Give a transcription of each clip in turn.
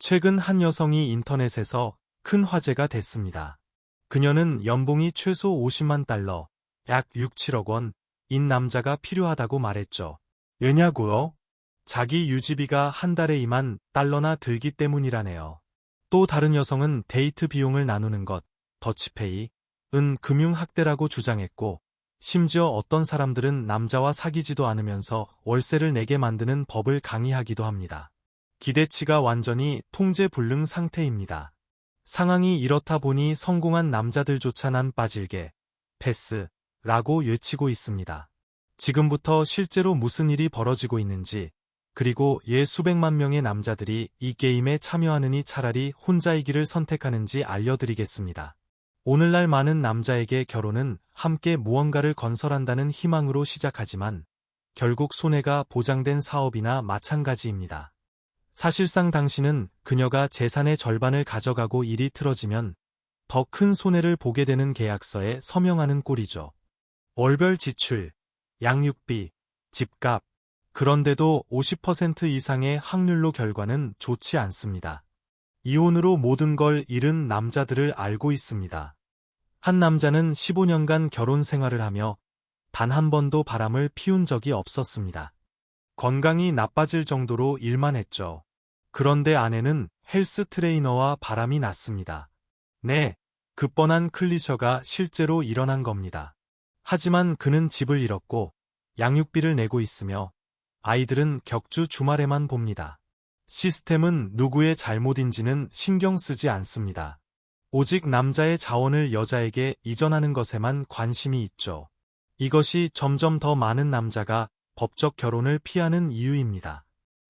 최근 한 여성이 인터넷에서 큰 화제가 됐습니다. 그녀는 연봉이 최소 50만 달러, 약 6, 7억 원인 남자가 필요하다고 말했죠. 왜냐고요? 자기 유지비가 한 달에 2만 달러나 들기 때문이라네요. 또 다른 여성은 데이트 비용을 나누는 것, 더치페이, 은 금융학대라고 주장했고, 심지어 어떤 사람들은 남자와 사귀지도 않으면서 월세를 내게 만드는 법을 강의하기도 합니다. 기대치가 완전히 통제불능 상태입니다. 상황이 이렇다 보니 성공한 남자들조차 난 빠질게, 패스라고 외치고 있습니다. 지금부터 실제로 무슨 일이 벌어지고 있는지, 그리고 수백만 명의 남자들이 이 게임에 참여하느니 차라리 혼자이기를 선택하는지 알려드리겠습니다. 오늘날 많은 남자에게 결혼은 함께 무언가를 건설한다는 희망으로 시작하지만 결국 손해가 보장된 사업이나 마찬가지입니다. 사실상 당신은 그녀가 재산의 절반을 가져가고 일이 틀어지면 더 큰 손해를 보게 되는 계약서에 서명하는 꼴이죠. 월별 지출, 양육비, 집값, 그런데도 50% 이상의 확률로 결과는 좋지 않습니다. 이혼으로 모든 걸 잃은 남자들을 알고 있습니다. 한 남자는 15년간 결혼 생활을 하며 단 한 번도 바람을 피운 적이 없었습니다. 건강이 나빠질 정도로 일만 했죠. 그런데 아내는 헬스 트레이너와 바람이 났습니다. 네, 그 뻔한 클리셔가 실제로 일어난 겁니다. 하지만 그는 집을 잃었고 양육비를 내고 있으며 아이들은 격주 주말에만 봅니다. 시스템은 누구의 잘못인지는 신경 쓰지 않습니다. 오직 남자의 자원을 여자에게 이전하는 것에만 관심이 있죠. 이것이 점점 더 많은 남자가 법적 결혼을 피하는 이유입니다.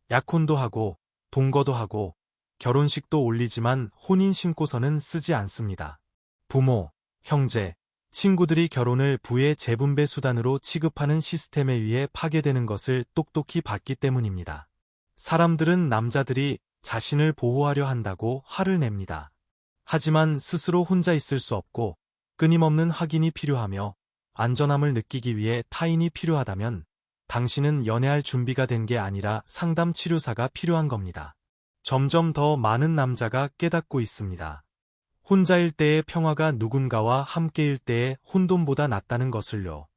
약혼도 하고 동거도 하고 결혼식도 올리지만 혼인신고서는 쓰지 않습니다. 부모, 형제, 친구들이 결혼을 부의 재분배 수단으로 취급하는 시스템에 의해 파괴되는 것을 똑똑히 봤기 때문입니다. 사람들은 남자들이 자신을 보호하려 한다고 화를 냅니다. 하지만 스스로 혼자 있을 수 없고 끊임없는 확인이 필요하며 안전함을 느끼기 위해 타인이 필요하다면 당신은 연애할 준비가 된 게 아니라 상담 치료사가 필요한 겁니다. 점점 더 많은 남자가 깨닫고 있습니다. 혼자일 때의 평화가 누군가와 함께일 때의 혼돈보다 낫다는 것을요.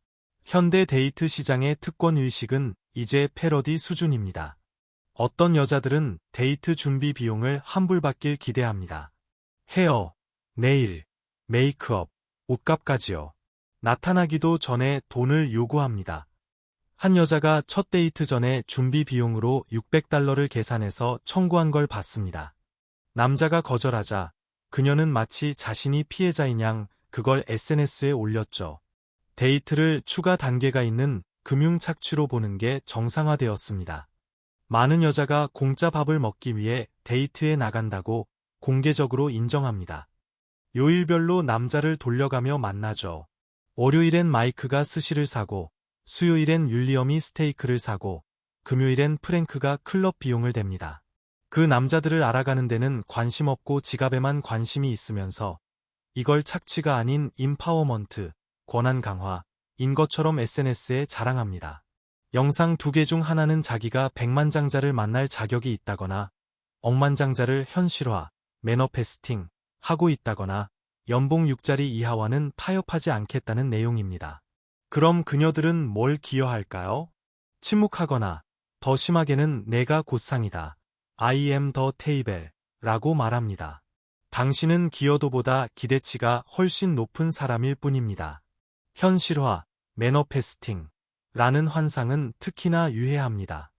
현대 데이트 시장의 특권의식은 이제 패러디 수준입니다. 어떤 여자들은 데이트 준비 비용을 환불받길 기대합니다. 헤어, 네일, 메이크업, 옷값까지요. 나타나기도 전에 돈을 요구합니다. 한 여자가 첫 데이트 전에 준비 비용으로 600달러를 계산해서 청구한 걸 봤습니다. 남자가 거절하자 그녀는 마치 자신이 피해자인 양 그걸 SNS에 올렸죠. 데이트를 추가 단계가 있는 금융 착취로 보는 게 정상화되었습니다. 많은 여자가 공짜 밥을 먹기 위해 데이트에 나간다고 공개적으로 인정합니다. 요일별로 남자를 돌려가며 만나죠. 월요일엔 마이크가 스시를 사고, 수요일엔 윌리엄이 스테이크를 사고, 금요일엔 프랭크가 클럽 비용을 댑니다. 그 남자들을 알아가는 데는 관심 없고 지갑에만 관심이 있으면서 이걸 착취가 아닌 임파워먼트, 권한 강화인 것처럼 SNS에 자랑합니다. 영상 2개 중 하나는 자기가 백만장자를 만날 자격이 있다거나 억만장자를 현실화, 매너페스팅 하고 있다거나 연봉 6자리 이하와는 타협하지 않겠다는 내용입니다. 그럼 그녀들은 뭘 기여할까요? 침묵하거나 더 심하게는 내가 곧상이다. I am the table 라고 말합니다. 당신은 기여도보다 기대치가 훨씬 높은 사람일 뿐입니다. 현실화, 매너페스팅 라는 환상은 특히나 유해합니다.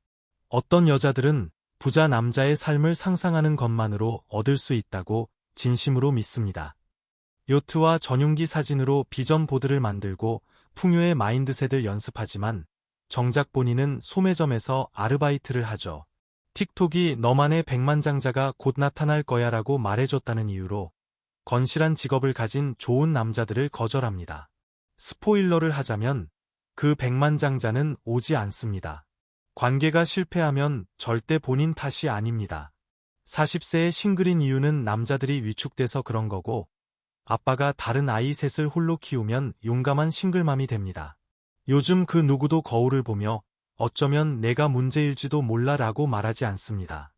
어떤 여자들은 부자 남자의 삶을 상상하는 것만으로 얻을 수 있다고 진심으로 믿습니다. 요트와 전용기 사진으로 비전 보드를 만들고 풍요의 마인드셋을 연습하지만 정작 본인은 소매점에서 아르바이트를 하죠. 틱톡이 너만의 백만장자가 곧 나타날 거야 라고 말해줬다는 이유로 건실한 직업을 가진 좋은 남자들을 거절합니다. 스포일러를 하자면 그 백만장자는 오지 않습니다. 관계가 실패하면 절대 본인 탓이 아닙니다. 40세의 싱글인 이유는 남자들이 위축돼서 그런 거고 아빠가 다른 아이 셋을 홀로 키우면 용감한 싱글맘이 됩니다. 요즘 그 누구도 거울을 보며 어쩌면 내가 문제일지도 몰라 라고 말하지 않습니다.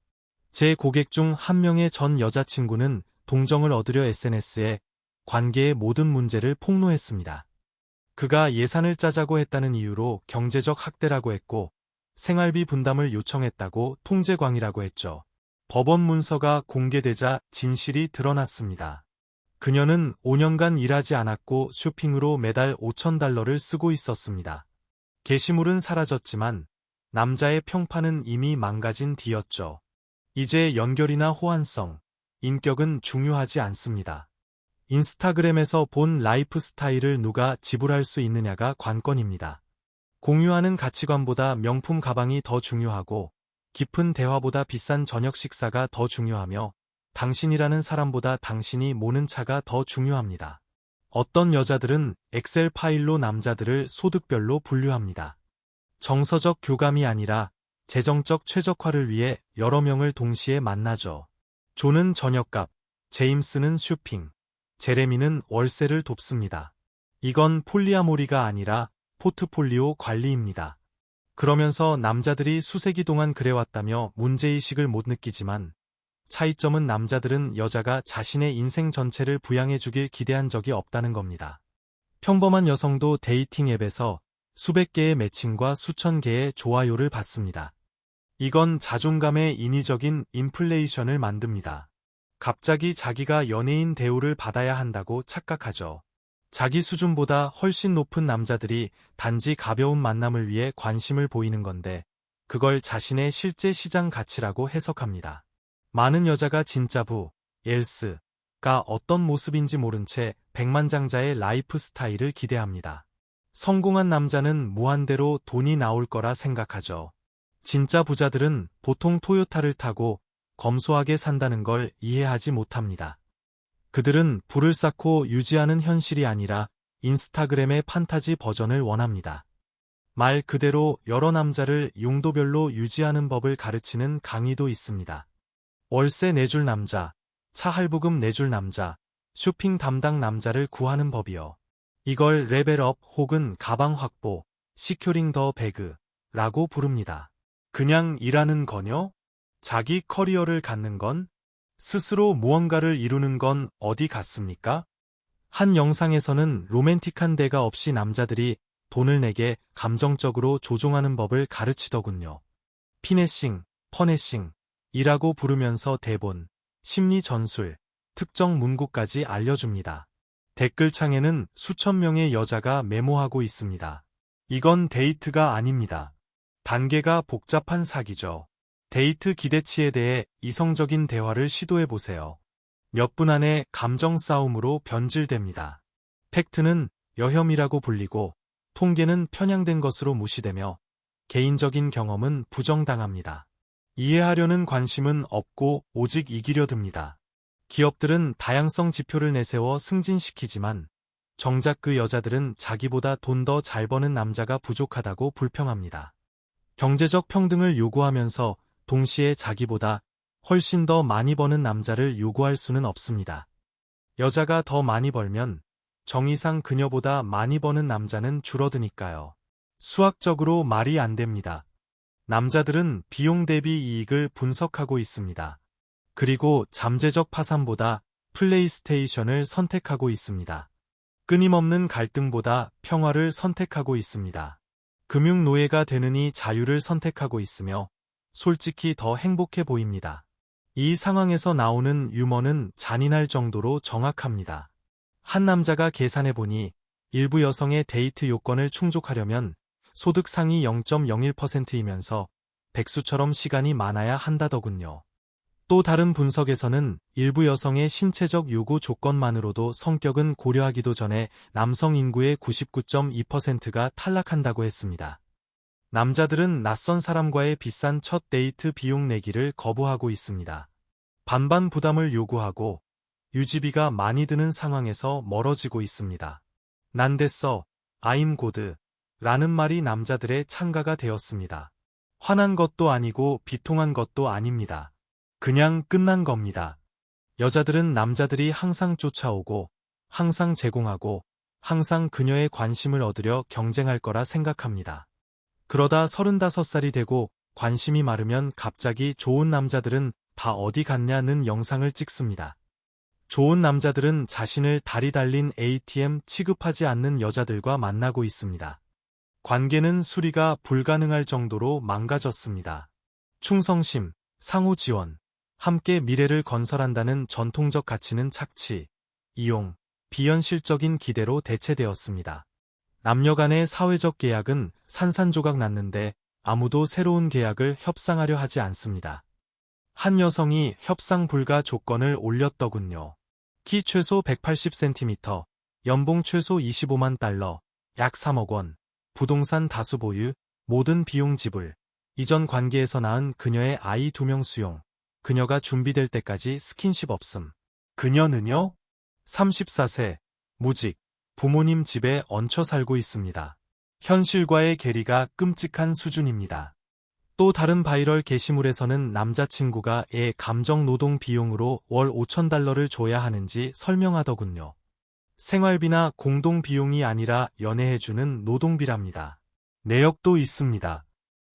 제 고객 중 한 명의 전 여자친구는 동정을 얻으려 SNS에 관계의 모든 문제를 폭로했습니다. 그가 예산을 짜자고 했다는 이유로 경제적 학대라고 했고 생활비 분담을 요청했다고 통제광이라고 했죠. 법원 문서가 공개되자 진실이 드러났습니다. 그녀는 5년간 일하지 않았고 쇼핑으로 매달 $5,000를 쓰고 있었습니다. 게시물은 사라졌지만 남자의 평판은 이미 망가진 뒤였죠. 이제 연결이나 호환성, 인격은 중요하지 않습니다. 인스타그램에서 본 라이프 스타일을 누가 지불할 수 있느냐가 관건입니다. 공유하는 가치관보다 명품 가방이 더 중요하고 깊은 대화보다 비싼 저녁 식사가 더 중요하며 당신이라는 사람보다 당신이 모는 차가 더 중요합니다. 어떤 여자들은 엑셀 파일로 남자들을 소득별로 분류합니다. 정서적 교감이 아니라 재정적 최적화를 위해 여러 명을 동시에 만나죠. 존은 저녁값, 제임스는 쇼핑, 제레미는 월세를 돕습니다. 이건 폴리아모리가 아니라 포트폴리오 관리입니다. 그러면서 남자들이 수세기 동안 그래왔다며 문제의식을 못 느끼지만 차이점은 남자들은 여자가 자신의 인생 전체를 부양해주길 기대한 적이 없다는 겁니다. 평범한 여성도 데이팅 앱에서 수백 개의 매칭과 수천 개의 좋아요를 받습니다. 이건 자존감의 인위적인 인플레이션을 만듭니다. 갑자기 자기가 연예인 대우를 받아야 한다고 착각하죠. 자기 수준보다 훨씬 높은 남자들이 단지 가벼운 만남을 위해 관심을 보이는 건데 그걸 자신의 실제 시장 가치라고 해석합니다. 많은 여자가 진짜 부, 엘스가 어떤 모습인지 모른 채 백만장자의 라이프 스타일을 기대합니다. 성공한 남자는 무한대로 돈이 나올 거라 생각하죠. 진짜 부자들은 보통 토요타를 타고 검소하게 산다는 걸 이해하지 못합니다. 그들은 부를 쌓고 유지하는 현실이 아니라 인스타그램의 판타지 버전을 원합니다. 말 그대로 여러 남자를 용도별로 유지하는 법을 가르치는 강의도 있습니다. 월세 내줄 남자, 차 할부금 내줄 남자, 쇼핑 담당 남자를 구하는 법이요. 이걸 레벨업 혹은 가방 확보, 시큐링 더 배그라고 부릅니다. 그냥 일하는 거요? 자기 커리어를 갖는 건? 스스로 무언가를 이루는 건 어디 갔습니까? 한 영상에서는 로맨틱한 대가 없이 남자들이 돈을 내게 감정적으로 조종하는 법을 가르치더군요. 피네싱, 퍼네싱, 이라고 부르면서 대본, 심리 전술, 특정 문구까지 알려줍니다. 댓글창에는 수천 명의 여자가 메모하고 있습니다. 이건 데이트가 아닙니다. 단계가 복잡한 사기죠. 데이트 기대치에 대해 이성적인 대화를 시도해보세요. 몇 분 안에 감정 싸움으로 변질됩니다. 팩트는 여혐이라고 불리고 통계는 편향된 것으로 무시되며 개인적인 경험은 부정당합니다. 이해하려는 관심은 없고 오직 이기려 듭니다. 기업들은 다양성 지표를 내세워 승진시키지만 정작 그 여자들은 자기보다 돈 더 잘 버는 남자가 부족하다고 불평합니다. 경제적 평등을 요구하면서 동시에 자기보다 훨씬 더 많이 버는 남자를 요구할 수는 없습니다. 여자가 더 많이 벌면 정의상 그녀보다 많이 버는 남자는 줄어드니까요. 수학적으로 말이 안 됩니다. 남자들은 비용 대비 이익을 분석하고 있습니다. 그리고 잠재적 파산보다 플레이스테이션을 선택하고 있습니다. 끊임없는 갈등보다 평화를 선택하고 있습니다. 금융노예가 되느니 자유를 선택하고 있으며 솔직히 더 행복해 보입니다. 이 상황에서 나오는 유머는 잔인할 정도로 정확합니다. 한 남자가 계산해보니 일부 여성의 데이트 요건을 충족하려면 소득 상위 0.01%이면서 백수처럼 시간이 많아야 한다더군요. 또 다른 분석에서는 일부 여성의 신체적 요구 조건만으로도 성격은 고려하기도 전에 남성 인구의 99.2%가 탈락한다고 했습니다. 남자들은 낯선 사람과의 비싼 첫 데이트 비용 내기를 거부하고 있습니다. 반반 부담을 요구하고 유지비가 많이 드는 상황에서 멀어지고 있습니다. 난 됐어, I'm good 라는 말이 남자들의 창가가 되었습니다. 화난 것도 아니고 비통한 것도 아닙니다. 그냥 끝난 겁니다. 여자들은 남자들이 항상 쫓아오고 항상 제공하고 항상 그녀의 관심을 얻으려 경쟁할 거라 생각합니다. 그러다 35살이 되고 관심이 마르면 갑자기 좋은 남자들은 다 어디 갔냐는 영상을 찍습니다. 좋은 남자들은 자신을 다리 달린 ATM 취급하지 않는 여자들과 만나고 있습니다. 관계는 수리가 불가능할 정도로 망가졌습니다. 충성심, 상호 지원, 함께 미래를 건설한다는 전통적 가치는 착취, 이용, 비현실적인 기대로 대체되었습니다. 남녀 간의 사회적 계약은 산산조각 났는데 아무도 새로운 계약을 협상하려 하지 않습니다. 한 여성이 협상 불가 조건을 올렸더군요. 키 최소 180cm, 연봉 최소 25만 달러, 약 3억 원, 부동산 다수 보유, 모든 비용 지불, 이전 관계에서 낳은 그녀의 아이 2명 수용, 그녀가 준비될 때까지 스킨십 없음. 그녀는요? 34세, 무직, 부모님 집에 얹혀 살고 있습니다. 현실과의 괴리가 끔찍한 수준입니다. 또 다른 바이럴 게시물에서는 남자친구가 애 감정노동 비용으로 월 5,000달러를 줘야 하는지 설명하더군요. 생활비나 공동비용이 아니라 연애해주는 노동비랍니다. 내역도 있습니다.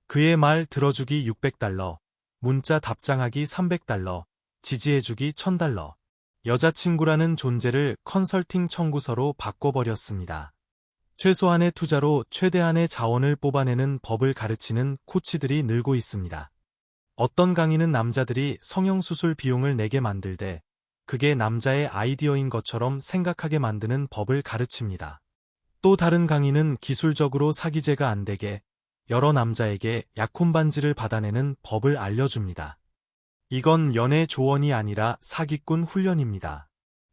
그의 말 들어주기 600달러, 문자 답장하기 300달러, 지지해주기 1,000달러. 여자친구라는 존재를 컨설팅 청구서로 바꿔버렸습니다. 최소한의 투자로 최대한의 자원을 뽑아내는 법을 가르치는 코치들이 늘고 있습니다. 어떤 강의는 남자들이 성형수술 비용을 내게 만들되 그게 남자의 아이디어인 것처럼 생각하게 만드는 법을 가르칩니다. 또 다른 강의는 기술적으로 사기죄가 안 되게 여러 남자에게 약혼 반지를 받아내는 법을 알려줍니다. 이건 연애 조언이 아니라 사기꾼 훈련입니다.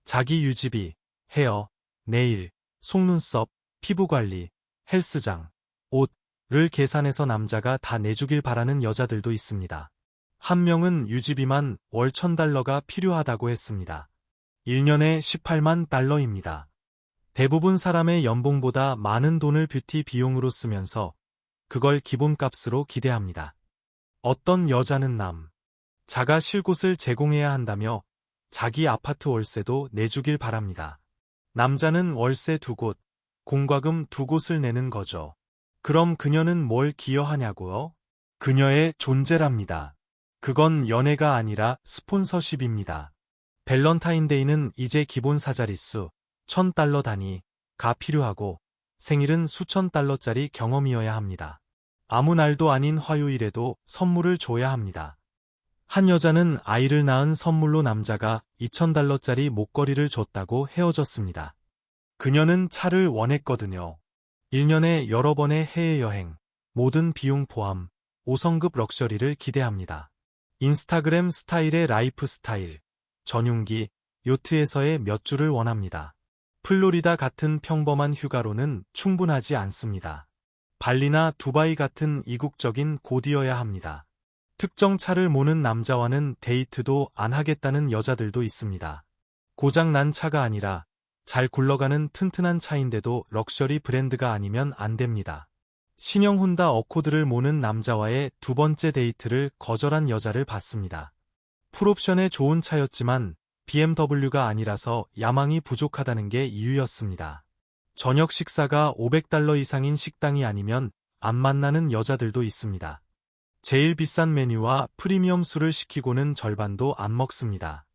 자기 유지비, 헤어, 네일, 속눈썹, 피부관리, 헬스장, 옷을 계산해서 남자가 다 내주길 바라는 여자들도 있습니다. 한 명은 유지비만 월 1,000달러가 필요하다고 했습니다. 1년에 18만 달러입니다. 대부분 사람의 연봉보다 많은 돈을 뷰티 비용으로 쓰면서 그걸 기본값으로 기대합니다. 어떤 여자는 자가 쉴 곳을 제공해야 한다며 자기 아파트 월세도 내주길 바랍니다. 남자는 월세 2곳, 공과금 2곳을 내는 거죠. 그럼 그녀는 뭘 기여하냐고요? 그녀의 존재랍니다. 그건 연애가 아니라 스폰서십입니다. 밸런타인데이는 이제 기본 사자릿수 1,000달러 단위가 필요하고 생일은 수천 달러짜리 경험이어야 합니다. 아무 날도 아닌 화요일에도 선물을 줘야 합니다. 한 여자는 아이를 낳은 선물로 남자가 2,000달러짜리 목걸이를 줬다고 헤어졌습니다. 그녀는 차를 원했거든요. 1년에 여러 번의 해외여행, 모든 비용 포함, 5성급 럭셔리를 기대합니다. 인스타그램 스타일의 라이프 스타일, 전용기, 요트에서의 몇 주를 원합니다. 플로리다 같은 평범한 휴가로는 충분하지 않습니다. 발리나 두바이 같은 이국적인 곳이어야 합니다. 특정 차를 모는 남자와는 데이트도 안 하겠다는 여자들도 있습니다. 고장 난 차가 아니라 잘 굴러가는 튼튼한 차인데도 럭셔리 브랜드가 아니면 안 됩니다. 신형 혼다 어코드를 모는 남자와의 두 번째 데이트를 거절한 여자를 봤습니다. 풀옵션의 좋은 차였지만 BMW가 아니라서 야망이 부족하다는 게 이유였습니다. 저녁 식사가 500달러 이상인 식당이 아니면 안 만나는 여자들도 있습니다. 제일 비싼 메뉴와 프리미엄 술을 시키고는 절반도 안 먹습니다.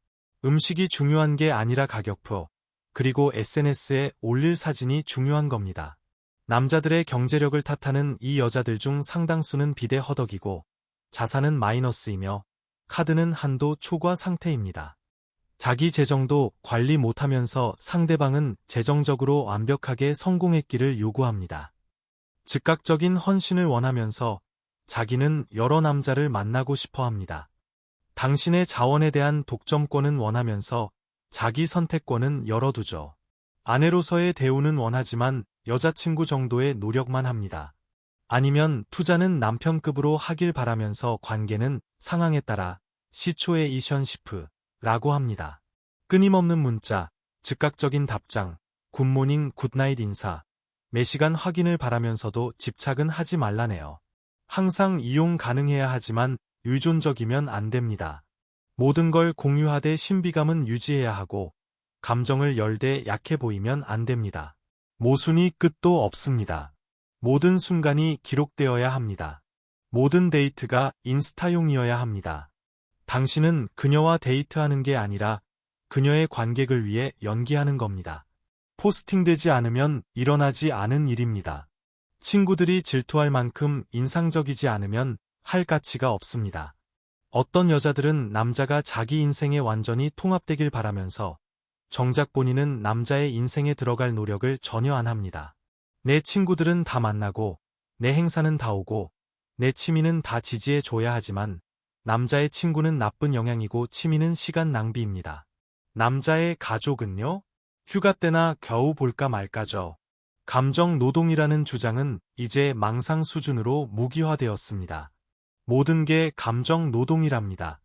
음식이 중요한 게 아니라 가격표, 그리고 SNS에 올릴 사진이 중요한 겁니다. 남자들의 경제력을 탓하는 이 여자들 중 상당수는 비대 허덕이고 자산은 마이너스이며 카드는 한도 초과 상태입니다. 자기 재정도 관리 못하면서 상대방은 재정적으로 완벽하게 성공했기를 요구합니다. 즉각적인 헌신을 원하면서 자기는 여러 남자를 만나고 싶어 합니다. 당신의 자원에 대한 독점권은 원하면서 자기 선택권은 열어두죠. 아내로서의 대우는 원하지만 여자친구 정도의 노력만 합니다. 아니면 투자는 남편급으로 하길 바라면서 관계는 상황에 따라 시츄에이션시프라고 합니다. 끊임없는 문자, 즉각적인 답장, 굿모닝 굿나잇 인사, 매시간 확인을 바라면서도 집착은 하지 말라네요. 항상 이용 가능해야 하지만 의존적이면 안 됩니다. 모든 걸 공유하되 신비감은 유지해야 하고 감정을 열되 약해 보이면 안 됩니다. 모순이 끝도 없습니다. 모든 순간이 기록되어야 합니다. 모든 데이트가 인스타용이어야 합니다. 당신은 그녀와 데이트하는 게 아니라 그녀의 관객을 위해 연기하는 겁니다. 포스팅되지 않으면 일어나지 않은 일입니다. 친구들이 질투할 만큼 인상적이지 않으면 할 가치가 없습니다. 어떤 여자들은 남자가 자기 인생에 완전히 통합되길 바라면서 정작 본인은 남자의 인생에 들어갈 노력을 전혀 안 합니다. 내 친구들은 다 만나고 내 행사는 다 오고 내 취미는 다 지지해 줘야 하지만 남자의 친구는 나쁜 영향이고 취미는 시간 낭비입니다. 남자의 가족은요? 휴가 때나 겨우 볼까 말까죠. 감정 노동이라는 주장은 이제 망상 수준으로 무기화되었습니다. 모든 게 감정 노동이랍니다.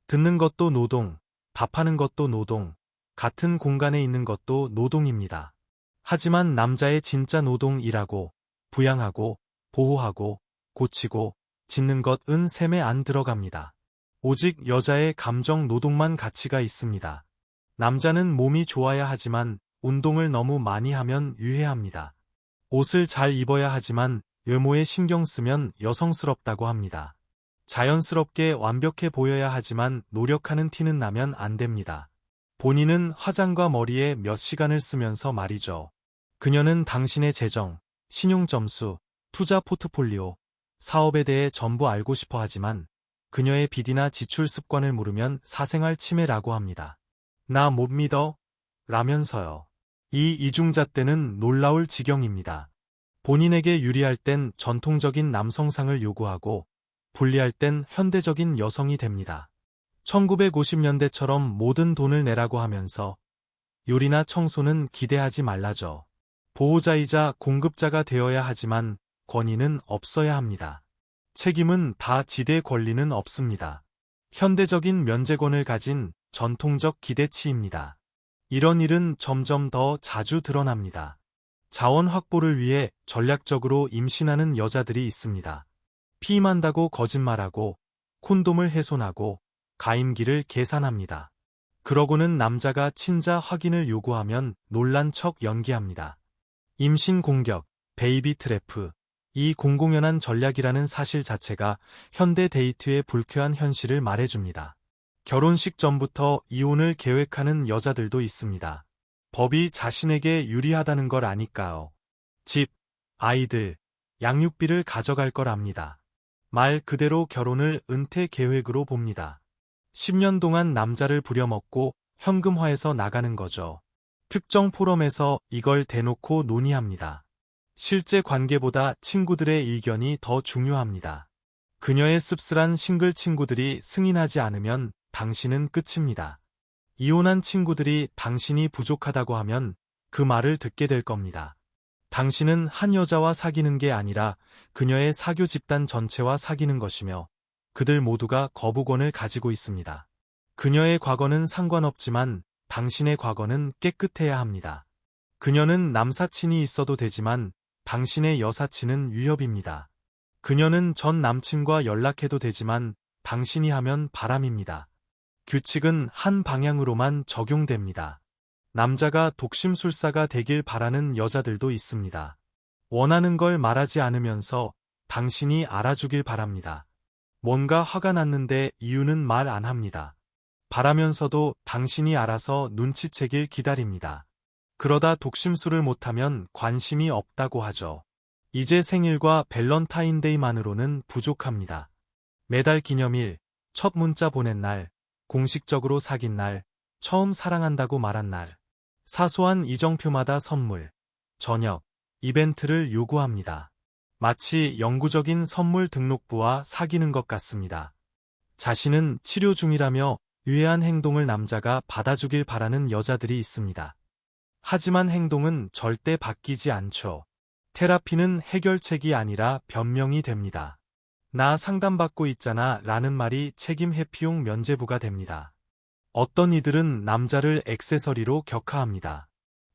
듣는 것도 노동, 답하는 것도 노동, 같은 공간에 있는 것도 노동입니다. 하지만 남자의 진짜 노동이라고 부양하고 보호하고 고치고 짓는 것은 셈에 안 들어갑니다. 오직 여자의 감정 노동만 가치가 있습니다. 남자는 몸이 좋아야 하지만 운동을 너무 많이 하면 유해합니다. 옷을 잘 입어야 하지만 외모에 신경 쓰면 여성스럽다고 합니다. 자연스럽게 완벽해 보여야 하지만 노력하는 티는 나면 안 됩니다. 본인은 화장과 머리에 몇 시간을 쓰면서 말이죠. 그녀는 당신의 재정, 신용점수, 투자 포트폴리오, 사업에 대해 전부 알고 싶어 하지만 그녀의 빚이나 지출 습관을 물으면 사생활 침해라고 합니다. 나 못 믿어? 라면서요. 이 이중잣대는 놀라울 지경입니다. 본인에게 유리할 땐 전통적인 남성상을 요구하고 불리할 땐 현대적인 여성이 됩니다. 1950년대처럼 모든 돈을 내라고 하면서 요리나 청소는 기대하지 말라죠. 보호자이자 공급자가 되어야 하지만 권위는 없어야 합니다. 책임은 다 지대 권리는 없습니다. 현대적인 면제권을 가진 전통적 기대치입니다. 이런 일은 점점 더 자주 드러납니다. 자원 확보를 위해 전략적으로 임신하는 여자들이 있습니다. 피임한다고 거짓말하고 콘돔을 훼손하고 가임기를 계산합니다. 그러고는 남자가 친자 확인을 요구하면 놀란 척 연기합니다. 임신 공격, 베이비 트래프, 이 공공연한 전략이라는 사실 자체가 현대 데이트의 불쾌한 현실을 말해줍니다. 결혼식 전부터 이혼을 계획하는 여자들도 있습니다. 법이 자신에게 유리하다는 걸 아니까요. 집, 아이들, 양육비를 가져갈 걸 압니다. 말 그대로 결혼을 은퇴 계획으로 봅니다. 10년 동안 남자를 부려먹고 현금화해서 나가는 거죠. 특정 포럼에서 이걸 대놓고 논의합니다. 실제 관계보다 친구들의 의견이 더 중요합니다. 그녀의 씁쓸한 싱글 친구들이 승인하지 않으면 당신은 끝입니다. 이혼한 친구들이 당신이 부족하다고 하면 그 말을 듣게 될 겁니다. 당신은 한 여자와 사귀는 게 아니라 그녀의 사교 집단 전체와 사귀는 것이며 그들 모두가 거부권을 가지고 있습니다. 그녀의 과거는 상관없지만 당신의 과거는 깨끗해야 합니다. 그녀는 남사친이 있어도 되지만 당신의 여사친은 위협입니다. 그녀는 전 남친과 연락해도 되지만 당신이 하면 바람입니다. 규칙은 한 방향으로만 적용됩니다. 남자가 독심술사가 되길 바라는 여자들도 있습니다. 원하는 걸 말하지 않으면서 당신이 알아주길 바랍니다. 뭔가 화가 났는데 이유는 말 안 합니다. 바라면서도 당신이 알아서 눈치채길 기다립니다. 그러다 독심술을 못하면 관심이 없다고 하죠. 이제 생일과 밸런타인데이만으로는 부족합니다. 매달 기념일, 첫 문자 보낸 날, 공식적으로 사귄 날, 처음 사랑한다고 말한 날, 사소한 이정표마다 선물, 저녁, 이벤트를 요구합니다. 마치 영구적인 선물 등록부와 사귀는 것 같습니다. 자신은 치료 중이라며 유해한 행동을 남자가 받아주길 바라는 여자들이 있습니다. 하지만 행동은 절대 바뀌지 않죠. 테라피는 해결책이 아니라 변명이 됩니다. 나 상담받고 있잖아 라는 말이 책임 회피용 면죄부가 됩니다. 어떤 이들은 남자를 액세서리로 격하합니다.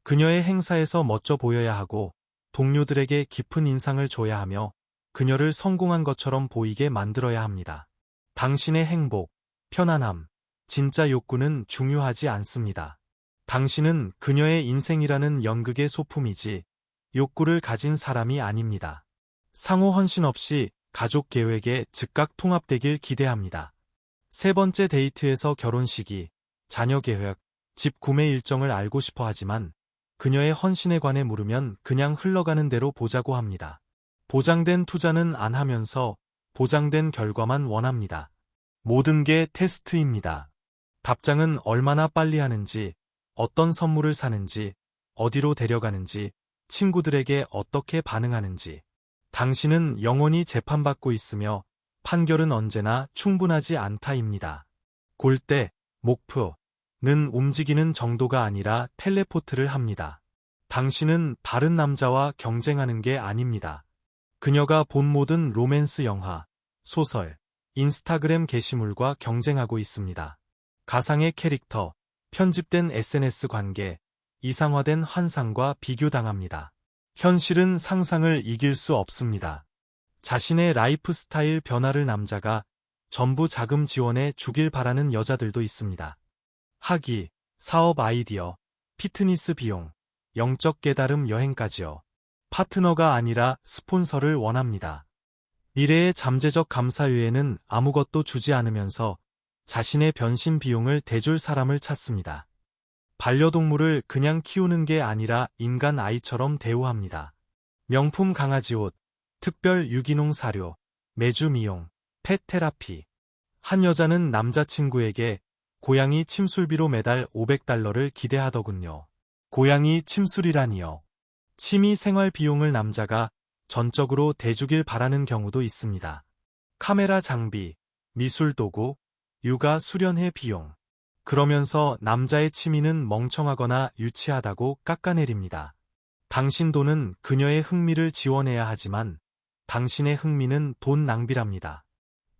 그녀의 행사에서 멋져 보여야 하고 동료들에게 깊은 인상을 줘야 하며 그녀를 성공한 것처럼 보이게 만들어야 합니다. 당신의 행복, 편안함, 진짜 욕구는 중요하지 않습니다. 당신은 그녀의 인생이라는 연극의 소품이지 욕구를 가진 사람이 아닙니다. 상호 헌신 없이 가족 계획에 즉각 통합되길 기대합니다. 세 번째 데이트에서 결혼 시기, 자녀 계획, 집 구매 일정을 알고 싶어 하지만 그녀의 헌신에 관해 물으면 그냥 흘러가는 대로 보자고 합니다. 보장된 투자는 안 하면서 보장된 결과만 원합니다. 모든 게 테스트입니다. 답장은 얼마나 빨리 하는지, 어떤 선물을 사는지, 어디로 데려가는지, 친구들에게 어떻게 반응하는지. 당신은 영원히 재판받고 있으며 판결은 언제나 충분하지 않다입니다. 골대, 목표는 움직이는 정도가 아니라 텔레포트를 합니다. 당신은 다른 남자와 경쟁하는 게 아닙니다. 그녀가 본 모든 로맨스 영화, 소설, 인스타그램 게시물과 경쟁하고 있습니다. 가상의 캐릭터, 편집된 SNS 관계, 이상화된 환상과 비교당합니다. 현실은 상상을 이길 수 없습니다. 자신의 라이프 스타일 변화를 남자가 전부 자금 지원해 주길 바라는 여자들도 있습니다. 학위, 사업 아이디어, 피트니스 비용, 영적 깨달음 여행까지요. 파트너가 아니라 스폰서를 원합니다. 미래의 잠재적 감사 외에는 아무것도 주지 않으면서 자신의 변신 비용을 대줄 사람을 찾습니다. 반려동물을 그냥 키우는 게 아니라 인간 아이처럼 대우합니다. 명품 강아지 옷, 특별 유기농 사료, 매주 미용, 펫 테라피. 한 여자는 남자친구에게 고양이 침술비로 매달 $500를 기대하더군요. 고양이 침술이라니요. 취미 생활 비용을 남자가 전적으로 대주길 바라는 경우도 있습니다. 카메라 장비, 미술 도구, 육아 수련회 비용. 그러면서 남자의 취미는 멍청하거나 유치하다고 깎아내립니다. 당신 돈은 그녀의 흥미를 지원해야 하지만 당신의 흥미는 돈 낭비랍니다.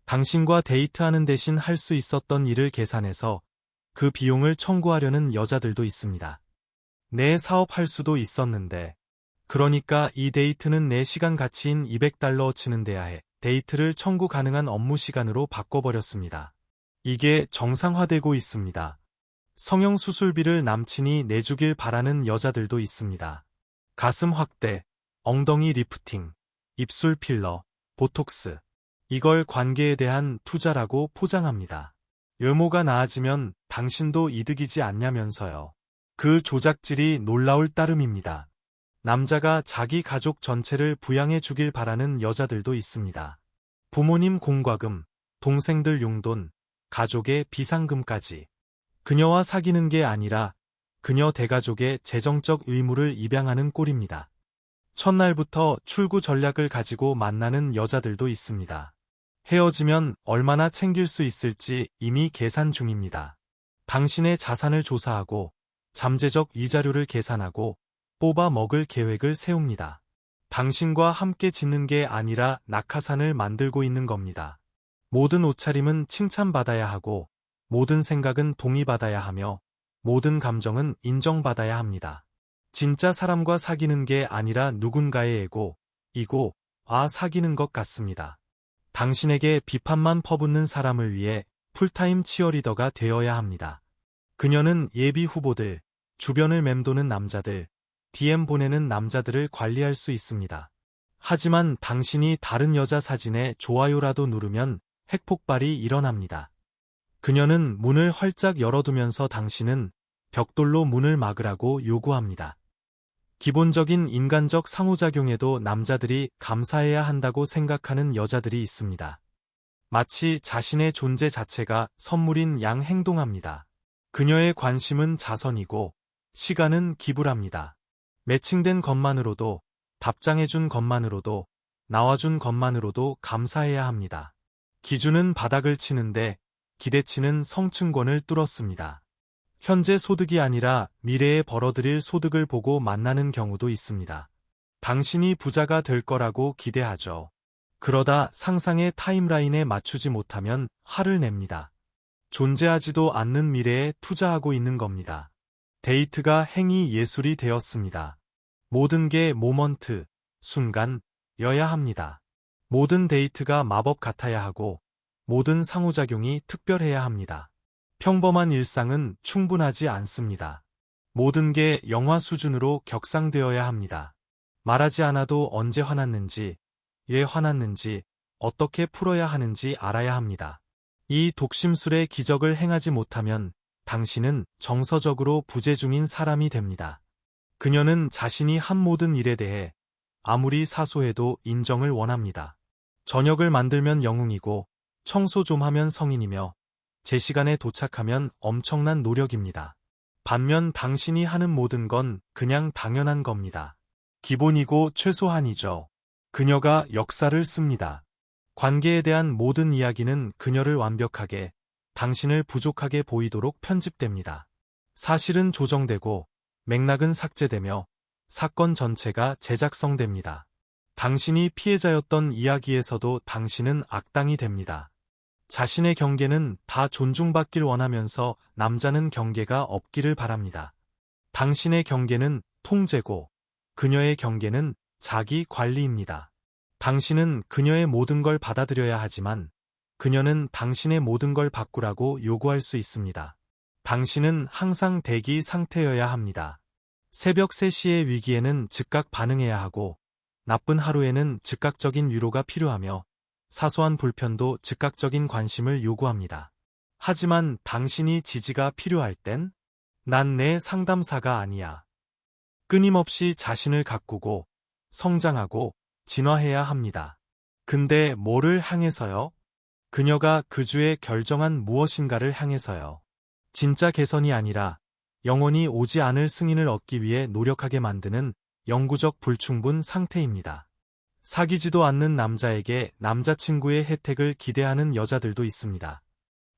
당신과 데이트하는 대신 할 수 있었던 일을 계산해서 그 비용을 청구하려는 여자들도 있습니다. 내 사업할 수도 있었는데. 그러니까 이 데이트는 내 시간 가치인 $200치는 돼야 해. 데이트를 청구 가능한 업무 시간으로 바꿔버렸습니다. 이게 정상화되고 있습니다. 성형수술비를 남친이 내주길 바라는 여자들도 있습니다. 가슴 확대, 엉덩이 리프팅, 입술 필러, 보톡스. 이걸 관계에 대한 투자라고 포장합니다. 외모가 나아지면 당신도 이득이지 않냐면서요. 그 조작질이 놀라울 따름입니다. 남자가 자기 가족 전체를 부양해 주길 바라는 여자들도 있습니다. 부모님 공과금, 동생들 용돈, 가족의 비상금까지. 그녀와 사귀는 게 아니라 그녀 대가족의 재정적 의무를 입양하는 꼴입니다. 첫날부터 출구 전략을 가지고 만나는 여자들도 있습니다. 헤어지면 얼마나 챙길 수 있을지 이미 계산 중입니다. 당신의 자산을 조사하고 잠재적 이자료를 계산하고 뽑아 먹을 계획을 세웁니다. 당신과 함께 짓는 게 아니라 낙하산을 만들고 있는 겁니다. 모든 옷차림은 칭찬받아야 하고 모든 생각은 동의받아야 하며 모든 감정은 인정받아야 합니다. 진짜 사람과 사귀는 게 아니라 누군가의 이고 사귀는 것 같습니다. 당신에게 비판만 퍼붓는 사람을 위해 풀타임 치어리더가 되어야 합니다. 그녀는 예비 후보들, 주변을 맴도는 남자들, DM 보내는 남자들을 관리할 수 있습니다. 하지만 당신이 다른 여자 사진에 좋아요라도 누르면 핵폭발이 일어납니다. 그녀는 문을 활짝 열어두면서 당신은 벽돌로 문을 막으라고 요구합니다. 기본적인 인간적 상호작용에도 남자들이 감사해야 한다고 생각하는 여자들이 있습니다. 마치 자신의 존재 자체가 선물인 양 행동합니다. 그녀의 관심은 자선이고 시간은 기부랍니다. 매칭된 것만으로도, 답장해준 것만으로도, 나와준 것만으로도 감사해야 합니다. 기준은 바닥을 치는데 기대치는 성층권을 뚫었습니다. 현재 소득이 아니라 미래에 벌어들일 소득을 보고 만나는 경우도 있습니다. 당신이 부자가 될 거라고 기대하죠. 그러다 상상의 타임라인에 맞추지 못하면 화를 냅니다. 존재하지도 않는 미래에 투자하고 있는 겁니다. 데이트가 행위 예술이 되었습니다. 모든 게 모먼트, 순간여야 합니다. 모든 데이트가 마법 같아야 하고 모든 상호작용이 특별해야 합니다. 평범한 일상은 충분하지 않습니다. 모든 게 영화 수준으로 격상되어야 합니다. 말하지 않아도 언제 화났는지, 왜 화났는지, 어떻게 풀어야 하는지 알아야 합니다. 이 독심술의 기적을 행하지 못하면 당신은 정서적으로 부재 중인 사람이 됩니다. 그녀는 자신이 한 모든 일에 대해 아무리 사소해도 인정을 원합니다. 저녁을 만들면 영웅이고 청소 좀 하면 성인이며 제 시간에 도착하면 엄청난 노력입니다. 반면 당신이 하는 모든 건 그냥 당연한 겁니다. 기본이고 최소한이죠. 그녀가 역사를 씁니다. 관계에 대한 모든 이야기는 그녀를 완벽하게, 당신을 부족하게 보이도록 편집됩니다. 사실은 조정되고 맥락은 삭제되며 사건 전체가 제작성됩니다. 당신이 피해자였던 이야기에서도 당신은 악당이 됩니다. 자신의 경계는 다 존중받길 원하면서 남자는 경계가 없기를 바랍니다. 당신의 경계는 통제고 그녀의 경계는 자기 관리입니다. 당신은 그녀의 모든 걸 받아들여야 하지만 그녀는 당신의 모든 걸 바꾸라고 요구할 수 있습니다. 당신은 항상 대기 상태여야 합니다. 새벽 3시의 위기에는 즉각 반응해야 하고 나쁜 하루에는 즉각적인 위로가 필요하며 사소한 불편도 즉각적인 관심을 요구합니다. 하지만 당신이 지지가 필요할 땐 난 내 상담사가 아니야. 끊임없이 자신을 가꾸고 성장하고 진화해야 합니다. 근데 뭐를 향해서요? 그녀가 그 주에 결정한 무엇인가를 향해서요. 진짜 개선이 아니라 영원히 오지 않을 승인을 얻기 위해 노력하게 만드는 영구적 불충분 상태입니다. 사귀지도 않는 남자에게 남자친구의 혜택을 기대하는 여자들도 있습니다.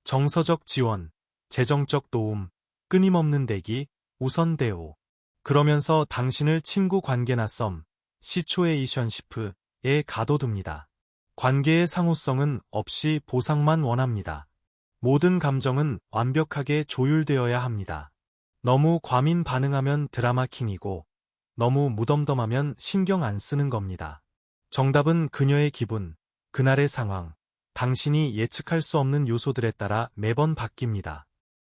정서적 지원, 재정적 도움, 끊임없는 대기, 우선 대우. 그러면서 당신을 친구 관계나 썸, 시츄에이션시프에 가둬둡니다. 관계의 상호성은 없이 보상만 원합니다. 모든 감정은 완벽하게 조율되어야 합니다. 너무 과민 반응하면 드라마킹이고 너무 무덤덤하면 신경 안 쓰는 겁니다. 정답은 그녀의 기분, 그날의 상황, 당신이 예측할 수 없는 요소들에 따라 매번 바뀝니다.